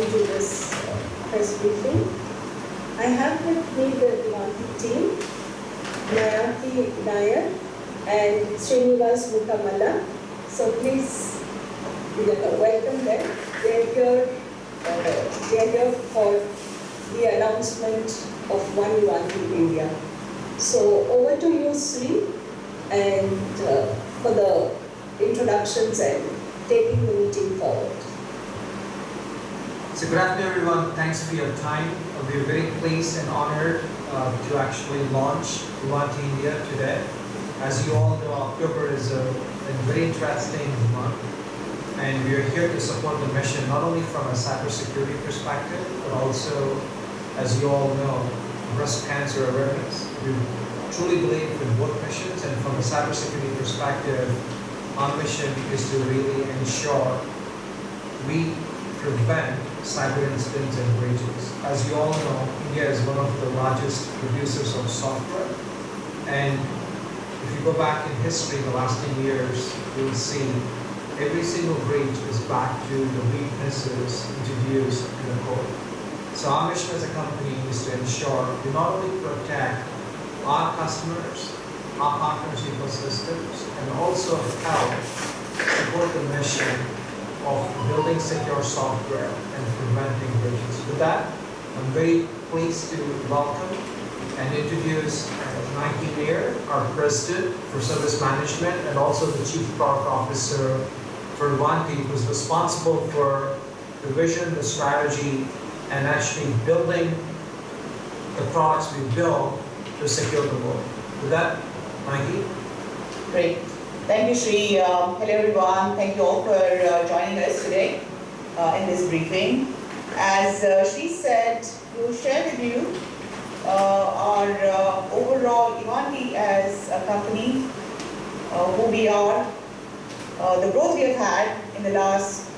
to this press briefing. I have with me the Ivanti team, Nayanti Nair and Srinivas Mukkamala. So please welcome them. They are here for the announcement of One Ivanti India. So over to you, Sri, and for the introductions and taking the meeting forward. So good afternoon, everyone. Thanks for your time. We're very pleased and honored to actually launch Ivanti India today. As you all know, October is a very interesting month, and we are here to support the mission not only from a cybersecurity perspective, but also, as you all know, breast cancer awareness. We truly believe in both missions, and from a cybersecurity perspective, our mission is to really ensure we prevent cyber incidents and breaches. As you all know, India is one of the largest producers of software, and if you go back in history, the last 10 years, you'll see every single breach is back to the weaknesses introduced in the code. So our mission as a company is to ensure we not only protect our customers, our partners' ecosystems, and also help support the mission of building secure software and preventing breaches. With that, I'm very pleased to welcome and introduce Nayanti Nair, our President for Service Management, and also the Chief Product Officer for Ivanti, who's responsible for the vision, the strategy, and actually building the products we build to secure the world. With that, Nayanti. Great. Thank you, Sri. Hello, everyone. Thank you all for joining us today in this briefing. As Sri said, we'll share with you our overall Ivanti as a company, who we are, the growth we have had in the last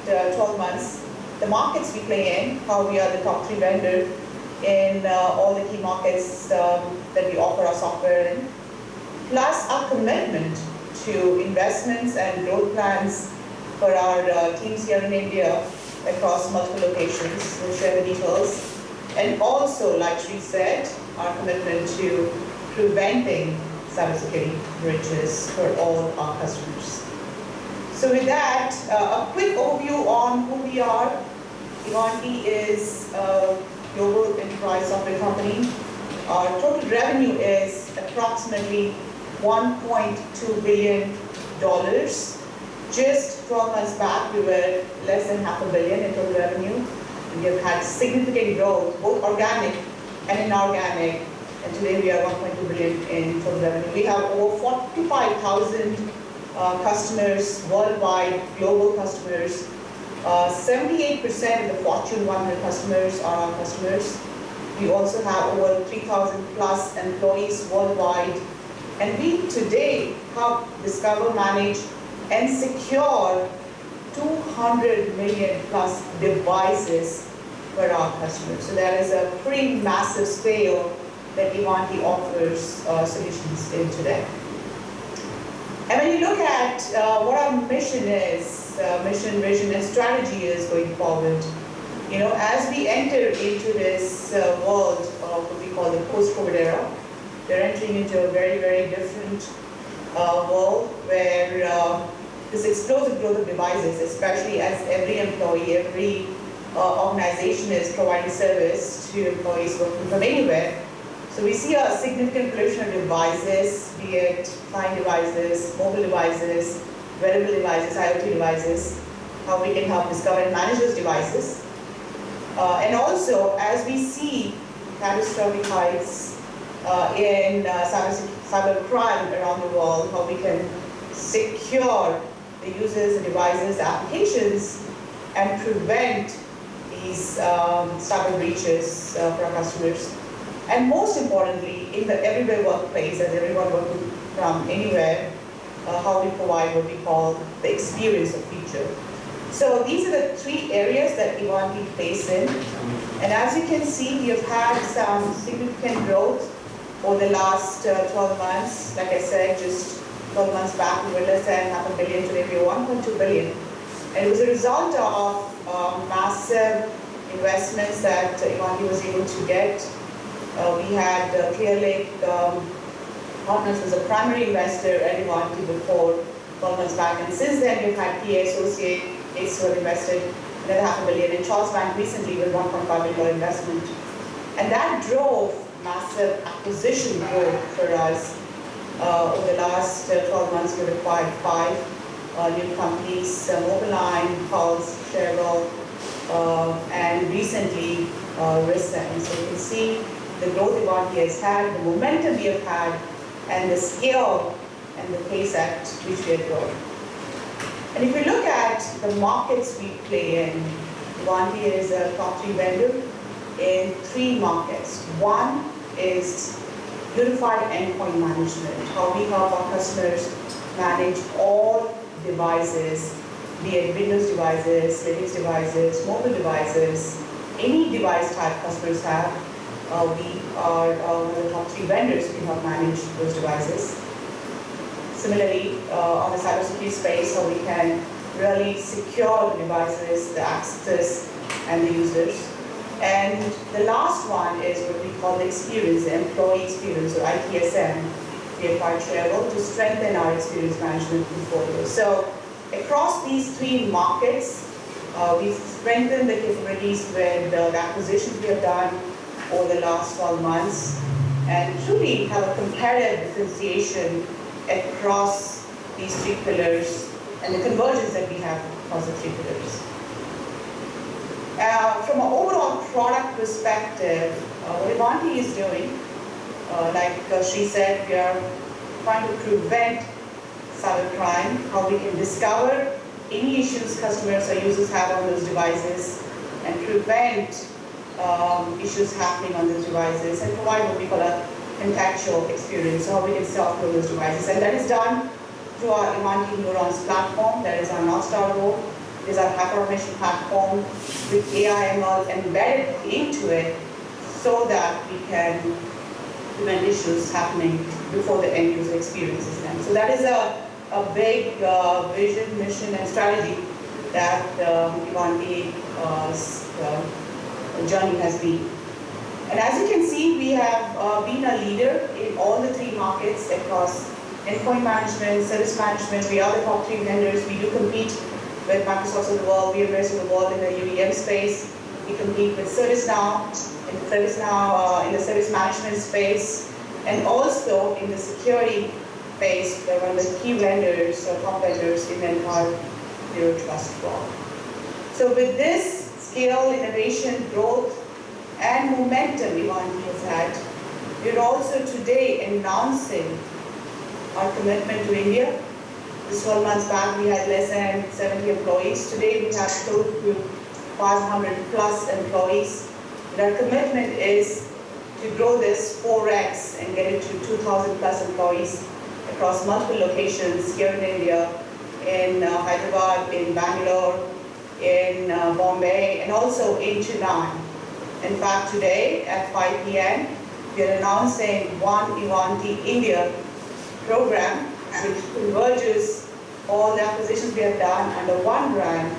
12 months, the markets we play in, how we are the top 3 vendor in all the key markets that we offer our software in, plus our commitment to investments and growth plans for our teams here in India across multiple locations. We'll share the details. And also, like Sri said, our commitment to preventing cybersecurity breaches for all our customers. So with that, a quick overview on who we are. Ivanti is a global enterprise software company. Our total revenue is approximately $1.2 billion. Just 12 months back, we were less than $500 million in total revenue. We have had significant growth, both organic and inorganic, and today we are $1.2 billion in total revenue. We have over 45,000 customers worldwide, global customers. 78% of the Fortune 100 customers are our customers. We also have over 3,000 plus employees worldwide. And we today help discover, manage, and secure 200 million plus devices for our customers. So that is a pretty massive scale that Ivanti offers solutions in today. And when you look at what our mission is, mission, vision, and strategy is going forward, you know, as we enter into this world of what we call the post-COVID era, we're entering into a very, very different world where this explosive growth of devices, especially as every employee, every organization is providing service to employees working from anywhere. So we see a significant proliferation of devices, be it client devices, mobile devices, wearable devices, IoT devices, how we can help discover and manage those devices. And also, as we see catastrophic heights in cyber crime around the world, how we can secure the users, the devices, the applications, and prevent these cyber breaches for our customers. And most importantly, in the everyday workplace, as everyone working from anywhere, how we provide what we call the experience of future. So these are the 3 areas that Ivanti plays in. And as you can see, we have had some significant growth over the last 12 months. Like I said, just 12 months back, we were less than $500 million. Today we are $1.2 billion. And it was a result of massive investments that Ivanti was able to get. We had Clear Lake Partners as a primary investor at Ivanti before 12 months back, and since then we've had PA Associates who have invested another $500 million, and Charles Bank recently with $1.5 million investment. And that drove massive acquisition growth for us. Over the last 12 months, we've acquired 5 new companies, Mobiline, Pulse, Cheryl, and recently Rissa. And so you can see the growth Ivanti has had, the momentum we have had, and the scale and the pace at which we are growing. And if we look at the markets we play in, Ivanti is a top 3 vendor in 3 markets. One is unified endpoint management, how we help our customers manage all devices, be it Windows devices, Linux devices, mobile devices, any device type customers have. We are one of the top 3 vendors who can help manage those devices. Similarly, on the cybersecurity space, how we can really secure the devices, the access, and the users. And the last one is what we call the experience, the employee experience, or ITSM. We acquired Cheryl to strengthen our experience management portfolio. So across these 3 markets, we've strengthened the capabilities with the acquisitions we have done over the last 12 months, and truly have a competitive differentiation across these 3 pillars and the convergence that we have across the 3 pillars. From an overall product perspective, what Ivanti is doing, like Shri said, we are trying to prevent cybercrime, how we can discover any issues customers or users have on those devices and prevent issues happening on those devices, and provide what we call a contextual experience, so how we can self-grow those devices. And that is done through our Ivanti Neurons platform. That is our North Star role. It is our hyper-automation platform with AI ML embedded into it, so that we can prevent issues happening before the end user experiences them. So that is a big vision, mission, and strategy that Ivanti journey has been. And as you can see, we have been a leader in all the 3 markets across endpoint management, service management. We are the top 3 vendors. We do compete with Microsoft of the world, VMwares of the world in the UEM space. We compete with ServiceNow in the service management space, and also in the security space. We're one of the key vendors or top vendors in the entire Zero Trust world. So with this scale, innovation, growth, and momentum Ivanti has had, we're also today announcing our commitment to India. This 12 months back, we had less than 70 employees. Today, we have close to 500 plus employees. And our commitment is to grow this 4x and get it to 2,000 plus employees across multiple locations here in India, in Hyderabad, in Bangalore, in Bombay, and also in Chennai. In fact, today at 5 p.m., we are announcing One Ivanti India program, which converges all the acquisitions we have done under one brand.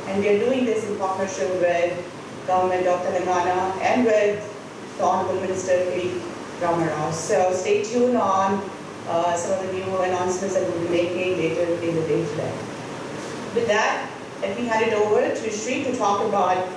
And we are doing this in partnership with Government of Telangana and with the Honorable Minister K. Ramarao. So stay tuned on some of the new announcements that we'll be making later in the day today. With that, let me hand it over to Shri to talk about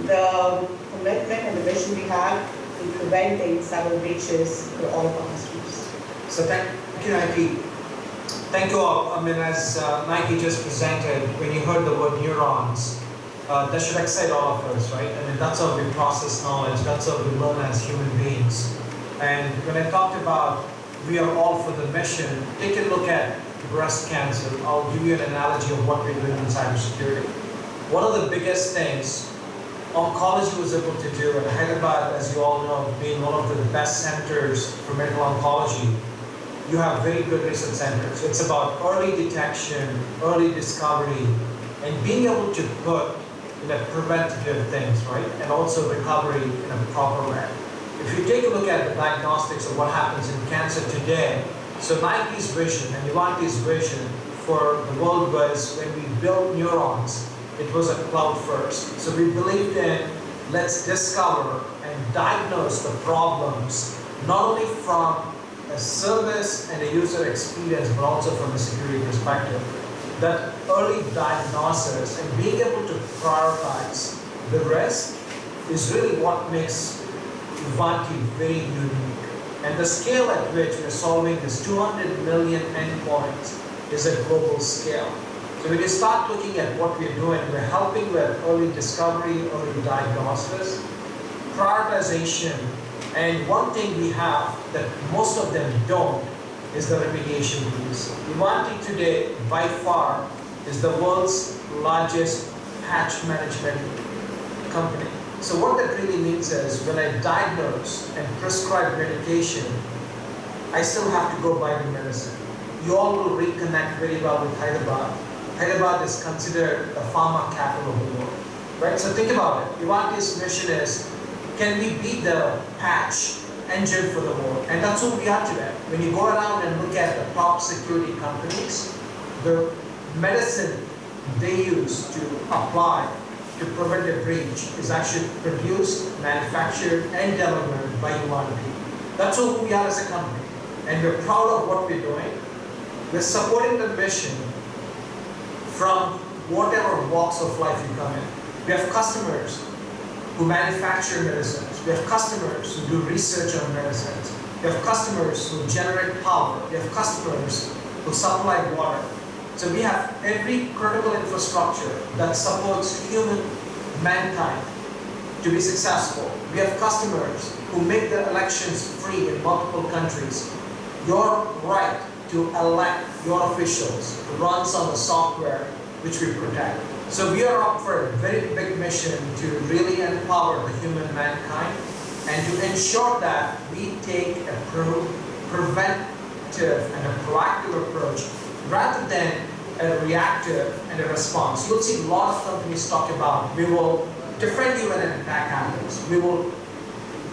the commitment and the vision we have in preventing cyber breaches for all of our customers. So thank you, Nike. Thank you all. I mean, as Nike just presented, when you heard the word neurons, that should excite all of us, right? I mean, that's how we process knowledge. That's how we learn as human beings. And when I talked about we are all for the mission, take a look at breast cancer. I'll give you an analogy of what we're doing in cybersecurity. One of the biggest things oncology was able to do, and Hyderabad, as you all know, being one of the best centers for medical oncology, you have very good research centers. It's about early detection, early discovery, and being able to put in a preventative things, right? And also recovery in a proper way. If you take a look at the diagnostics of what happens in cancer today, so Nike's vision and Ivanti's vision for the world was when we built neurons, it was a cloud first. So we believed in let's discover and diagnose the problems, not only from a service and a user experience, but also from a security perspective. That early diagnosis and being able to prioritize the risk is really what makes Ivanti very unique. And the scale at which we're solving this 200 million endpoints is a global scale. So when you start looking at what we're doing, we're helping with early discovery, early diagnosis, prioritization, and one thing we have that most of them don't is the remediation piece. Ivanti today, by far, is the world's largest patch management company. So what that really means is when I diagnose and prescribe medication, I still have to go buy the medicine. You all will reconnect very well with Hyderabad. Hyderabad is considered the pharma capital of the world, right? So think about it. Ivanti's mission is, can we be the patch engine for the world? And that's who we are today. When you go around and look at the top security companies, the medicine they use to apply to prevent a breach is actually produced, manufactured, and delivered by Ivanti. That's who we are as a company. And we're proud of what we're doing. We're supporting the mission from whatever walks of life you come in. We have customers who manufacture medicines. We have customers who do research on medicines. We have customers who generate power. We have customers who supply water. So we have every critical infrastructure that supports mankind to be successful. We have customers who make the elections free in multiple countries. Your right to elect your officials runs on the software which we protect. So we are up for a very big mission to really empower the human mankind and to ensure that we take a preventive and a proactive approach rather than a reactive and a response. You'll see a lot of companies talk about, we will defend you when an attack happens. We will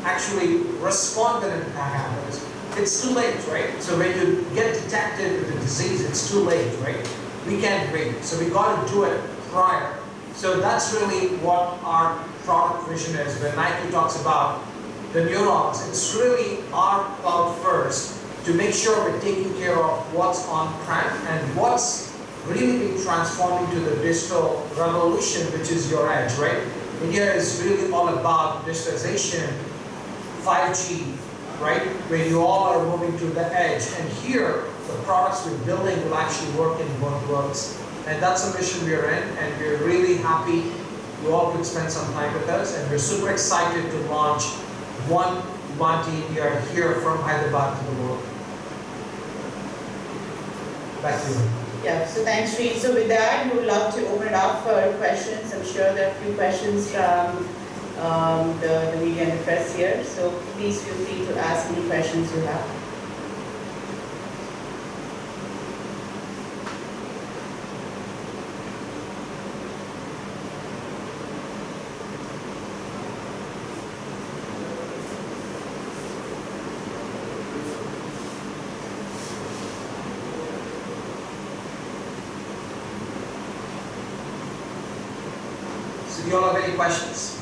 actually respond when an attack happens. It's too late, right? So when you get detected with a disease, it's too late, right? We can't wait. So we got to do it prior. So that's really what our product vision is. When Nike talks about the neurons, it's really our cloud first to make sure we're taking care of what's on-prem and what's really being transformed into the digital revolution, which is your edge, right? India is really all about digitalization, 5G, right? Where you all are moving to the edge. And here, the products we're building will actually work in both worlds. And that's the mission we're in, and we're really happy you all could spend some time with us. And we're super excited to launch one Ivanti India here from Hyderabad to the world. Back to you. Yeah, so thanks, Sri. So with that, we would love to open it up for questions. I'm sure there are a few questions from the media and the press here. So please feel free to ask any questions you have. Do you all have any questions?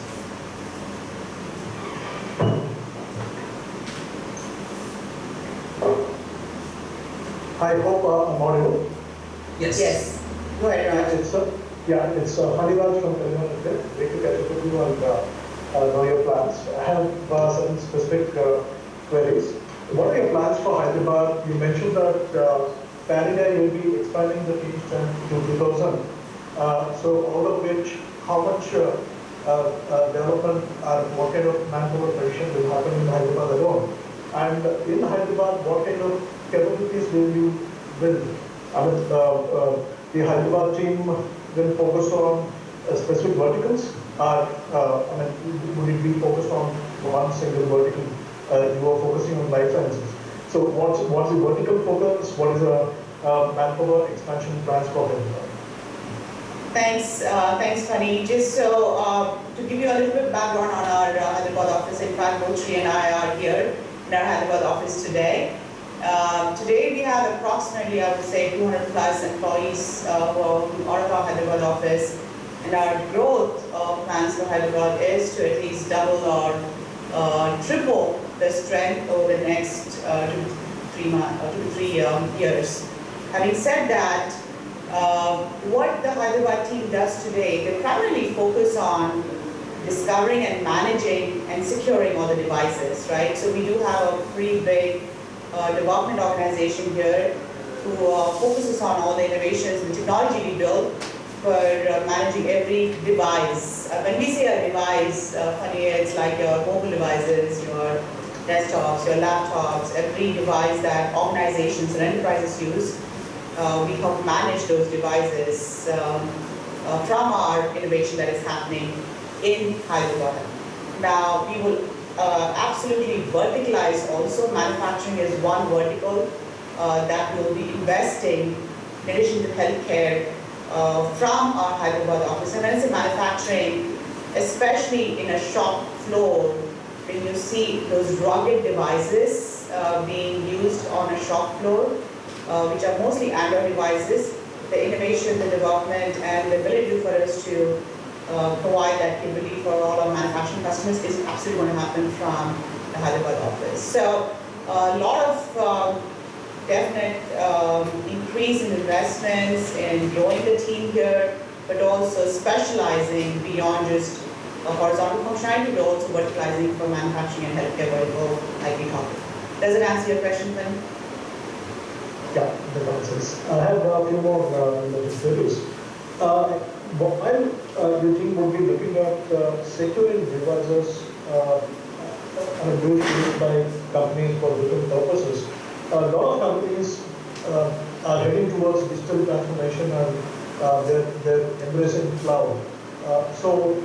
I hope I'm audible. Yes. Yes. Go ahead, Raj. It's Harivaj from Telangana. Great to catch up with you and know your plans. I have some specific queries. What are your plans for Hyderabad? You mentioned that Pan-India you'll be expanding the team strength to 2,000. So out of which, how much development and what kind of manpower provision will happen in Hyderabad alone? And in Hyderabad, what kind of capabilities will you build? I mean, the Hyderabad team will focus on specific verticals, or would it be focused on one single vertical? You are focusing on life sciences. So what's the vertical focus? What is the manpower expansion plans for Hyderabad? Thanks, Funny. Just so to give you a little bit of background on our Hyderabad office, in fact, both Sri and I are here in our Hyderabad office today. Today we have approximately, I would say, 200 plus employees who are out of our Hyderabad office. And our growth plans for Hyderabad is to at least double or triple the strength over the next 2 to 3 years. Having said that, what the Hyderabad team does today, they primarily focus on discovering and managing and securing all the devices, right? So we do have a pretty big development organization here who focuses on all the innovations and technology we build for managing every device. When we say a device, funny, it's like your mobile devices, your desktops, your laptops, every device that organizations and enterprises use. We help manage those devices from our innovation that is happening in Hyderabad. Now, we will absolutely verticalize also. Manufacturing is one vertical that will be investing in addition to healthcare from our Hyderabad office. And when I say manufacturing, especially in a shop floor, when you see those rugged devices being used on a shop floor, which are mostly Android devices, the innovation, the development, and the ability for us to provide that capability for all our manufacturing customers is absolutely going to happen from the Hyderabad office. So a lot of definite increase in investments in growing the team here, but also specializing beyond just horizontal functionality, but also verticalizing for manufacturing and healthcare vertical like we talked about. Does it answer your question, Glenn? Yeah, that answers. I have a few more queries. While your team would be looking at securing devices used by companies for different purposes, a lot of companies are heading towards digital transformation and they're embracing cloud. So